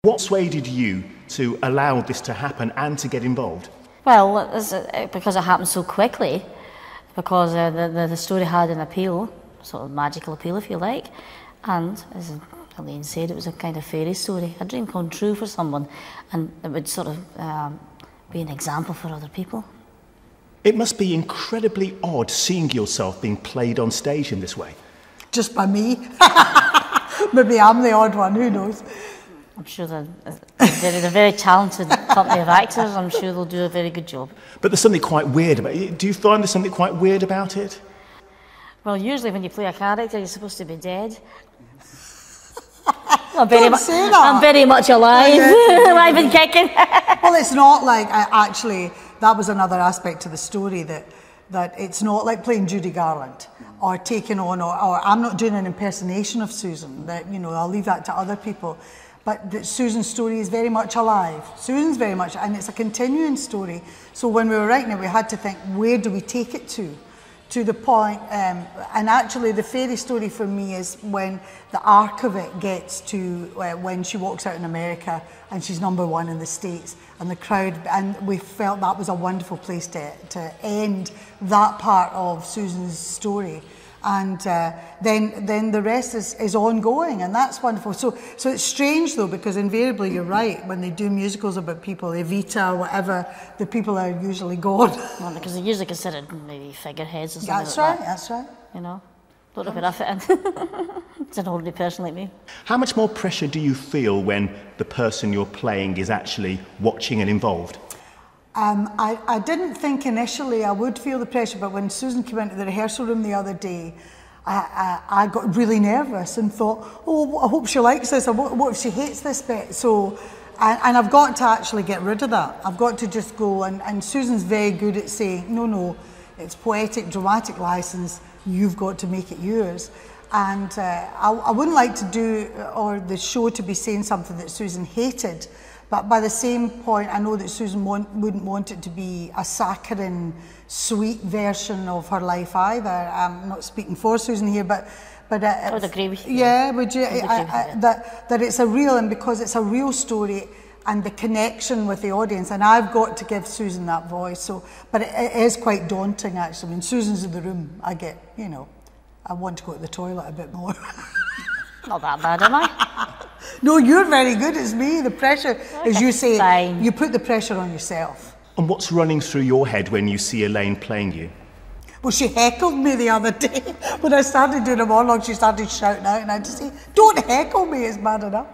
What swayed you to allow this to happen and to get involved? Well, because it happened so quickly, because the story had an appeal, sort of magical appeal if you like, and as Elaine said, it was a kind of fairy story, a dream come true for someone, and it would sort of be an example for other people. It must be incredibly odd seeing yourself being played on stage in this way. Just by me. Maybe I'm the odd one, who knows? I'm sure they're a very talented company of actors. I'm sure they'll do a very good job. But there's something quite weird about it. Do you find there's something quite weird about it? Well, usually when you play a character, you're supposed to be dead. Don't say that. I'm very much alive, alive and kicking. Well, it's not like, actually, that was another aspect to the story, that it's not like playing Judy Garland or taking on, or I'm not doing an impersonation of Susan, that, you know, I'll leave that to other people. But that Susan's story is very much alive. Susan's very much, and it's a continuing story. So when we were writing it, we had to think, where do we take it to the point, and actually the fairy story for me is when the arc of it gets to when she walks out in America and she's #1 in the States, and the crowd, and we felt that was a wonderful place to end that part of Susan's story. And then the rest is ongoing, and that's wonderful. So it's strange though, because invariably you're right, when they do musicals about people, Evita or whatever, the people are usually gone. Well, because they're usually considered maybe figureheads or something like that. That's right. You know, don't know if I fit in. It's an ordinary person like me. How much more pressure do you feel when the person you're playing is actually watching and involved? I didn't think initially I would feel the pressure, but when Susan came into the rehearsal room the other day, I got really nervous and thought, oh, I hope she likes this, or what if she hates this bit? So, and I've got to actually get rid of that. I've got to just go, and Susan's very good at saying, no, it's poetic, dramatic license, you've got to make it yours. And I wouldn't like to do, or the show to be saying something that Susan hated. But by the same point, I know that Susan wouldn't want it to be a saccharine, sweet version of her life either. I'm not speaking for Susan here, but I would agree with you. Yeah, would you? That it's a real, and because it's a real story, and the connection with the audience, and I've got to give Susan that voice. So, but it is quite daunting actually. When Susan's in the room, I get, I want to go to the toilet a bit more. Not that bad, am I? No, you're very good. It's me. The pressure, as you say, fine. You put the pressure on yourself. And what's running through your head when you see Elaine playing you? Well, she heckled me the other day. When I started doing a monologue, she started shouting out, and I had to say, don't heckle me, it's bad enough.